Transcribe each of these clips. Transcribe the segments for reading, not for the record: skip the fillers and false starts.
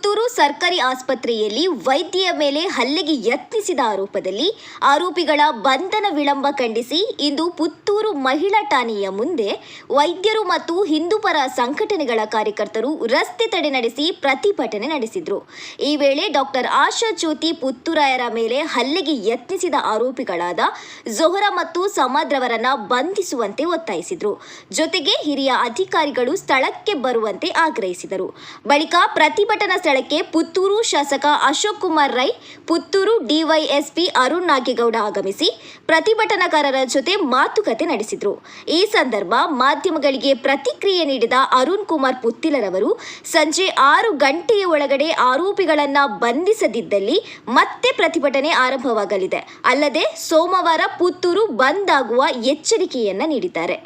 ಪುತ್ತೂರು ಸರ್ಕಾರಿ ಆಸ್ಪತ್ರೆಯಲ್ಲಿ ವೈದ್ಯೆಯ ಮೇಲೆ ಹಲ್ಲೆಗೆ ಯತ್ನಿಸಿದ ಆರೋಪದಲ್ಲಿ ಆರೋಪಿಗಳ ಬಂಧನ ವಿಳಂಬ ಖಂಡಿಸಿ ಇಂದು ಪುತ್ತೂರು ಮಹಿಳಾ ಠಾಣೆಯ ಮುಂದೆ ವೈದ್ಯರು ಮತ್ತು ಹಿಂದೂಪರ ಸಂಘಟನೆಗಳ ಕಾರ್ಯಕರ್ತರು ರಸ್ತೆ ತಡೆ ನಡೆಸಿ ಪ್ರತಿಭಟನೆ ನಡೆಸಿದರು. ಈ ವೇಳೆ ಡಾಕ್ಟರ್ ಆಶಾ ಜ್ಯೋತಿ ಪುತ್ತೂರಾಯರ ಮೇಲೆ ಹಲ್ಲೆಗೆ ಯತ್ನಿಸಿದ ಆರೋಪಿಗಳಾದ ಜೊಹರಾ ಮತ್ತು ಸಮಾದ್ರವರನ್ನ ಬಂಧಿಸುವಂತೆ ಒತ್ತಾಯಿಸಿದರು. ಜೊತೆಗೆ ಹಿರಿಯ ಅಧಿಕಾರಿಗಳು ಸ್ಥಳಕ್ಕೆ ಬರುವಂತೆ ಆಗ್ರಹಿಸಿದರು. ಬಳಿಕ ಪ್ರತಿಭಟನಾ ಸ್ಥಳಕ್ಕೆ ಪುತ್ತೂರು ಶಾಸಕ ಅಶೋಕ್ ಕುಮಾರ್ ರೈ, ಪುತ್ತೂರು ಡಿವೈಎಸ್ಪಿ ಅರುಣ್ ನಾಗೇಗೌಡ ಆಗಮಿಸಿ ಪ್ರತಿಭಟನಾಕಾರರ ಜೊತೆ ಮಾತುಕತೆ ನಡೆಸಿದರು. ಈ ಸಂದರ್ಭ ಮಾಧ್ಯಮಗಳಿಗೆ ಪ್ರತಿಕ್ರಿಯೆ ನೀಡಿದ ಅರುಣ್ ಕುಮಾರ್ ಪುತ್ತಿಲರವರು ಸಂಜೆ 6 ಗಂಟೆಯ ಒಳಗಡೆ ಆರೋಪಿಗಳನ್ನ ಬಂಧಿಸದಿದ್ದಲ್ಲಿ ಮತ್ತೆ ಪ್ರತಿಭಟನೆ ಆರಂಭವಾಗಲಿದೆ. ಅಲ್ಲದೆ ಸೋಮವಾರ ಪುತ್ತೂರು ಬಂದ್ ಆಗುವ ಎಚ್ಚರಿಕೆಯನ್ನ ನೀಡಿದ್ದಾರೆ.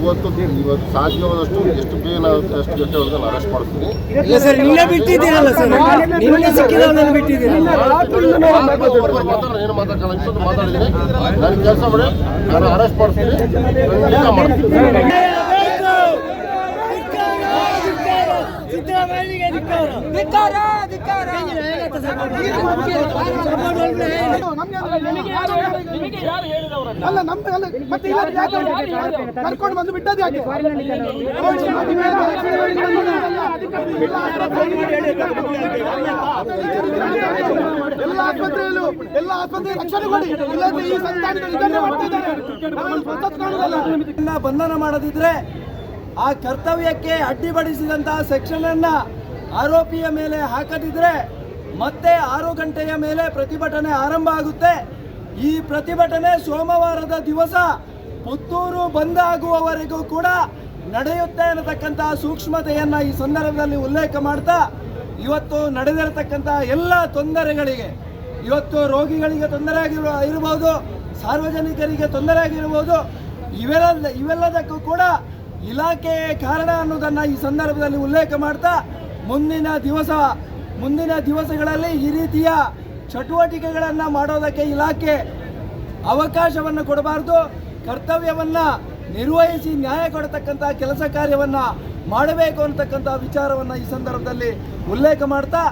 ಇವತ್ತು ಸಾಧ್ಯವಾದಷ್ಟು ಎಷ್ಟು ಬೇಗ ಅಷ್ಟು ಗಂಟೆ ಒಳಗೆ ನಾನು ಅರೆಸ್ಟ್ ಮಾಡ್ತೀನಿ. ಏನು ಮಾತಾಡಲ್ಲ, ಇಷ್ಟೊಂದು ಮಾತಾಡಿದ್ದೀನಿ. ನಾನು ಕೆಲಸ ಮಾಡಿ ನಾನು ಅರೆಸ್ಟ್ ಮಾಡ್ತೀನಿ. ಕರ್ಕೊಂಡು ಬಂದು ಬಿಟ್ಟದ್ದು ಯಾಕೆ? ಎಲ್ಲ ಆಸ್ಪತ್ರೆ ರಕ್ಷಣೆ ಕೊಡಿ. ಈ ಬಂಧನ ಮಾಡದಿದ್ರೆ ಆ ಕರ್ತವ್ಯಕ್ಕೆ ಅಡ್ಡಿಪಡಿಸಿದಂತಹ ಸೆಕ್ಷನ್ ಅನ್ನ ಆರೋಪಿಯ ಮೇಲೆ ಹಾಕದಿದ್ರೆ ಮತ್ತೆ 6 ಗಂಟೆಯ ಮೇಲೆ ಪ್ರತಿಭಟನೆ ಆರಂಭ ಆಗುತ್ತೆ. ಈ ಪ್ರತಿಭಟನೆ ಸೋಮವಾರದ ದಿವಸ ಪುತ್ತೂರು ಬಂದ್ ಆಗುವವರೆಗೂ ಕೂಡ ನಡೆಯುತ್ತೆ ಅನ್ನತಕ್ಕಂತಹ ಸೂಕ್ಷ್ಮತೆಯನ್ನ ಈ ಸಂದರ್ಭದಲ್ಲಿ ಉಲ್ಲೇಖ ಮಾಡ್ತಾ, ಇವತ್ತು ನಡೆದಿರತಕ್ಕಂತಹ ಎಲ್ಲ ತೊಂದರೆಗಳಿಗೆ, ಇವತ್ತು ರೋಗಿಗಳಿಗೆ ತೊಂದರೆ ಇರಬಹುದು, ಸಾರ್ವಜನಿಕರಿಗೆ ತೊಂದರೆ ಆಗಿರಬಹುದು, ಇವೆಲ್ಲದಕ್ಕೂ ಕೂಡ ಇಲಾಖೆಯೇ ಕಾರಣ ಅನ್ನೋದನ್ನು ಈ ಸಂದರ್ಭದಲ್ಲಿ ಉಲ್ಲೇಖ ಮಾಡ್ತಾ, ಮುಂದಿನ ದಿವಸಗಳಲ್ಲಿ ಈ ರೀತಿಯ ಚಟುವಟಿಕೆಗಳನ್ನು ಮಾಡೋದಕ್ಕೆ ಇಲಾಖೆ ಅವಕಾಶವನ್ನು ಕೊಡಬಾರ್ದು. ಕರ್ತವ್ಯವನ್ನು ನಿರ್ವಹಿಸಿ ನ್ಯಾಯ ಕೊಡತಕ್ಕಂಥ ಕೆಲಸ ಕಾರ್ಯವನ್ನು ಮಾಡಬೇಕು ಅಂತಕ್ಕಂಥ ವಿಚಾರವನ್ನು ಈ ಸಂದರ್ಭದಲ್ಲಿ ಉಲ್ಲೇಖ ಮಾಡ್ತಾ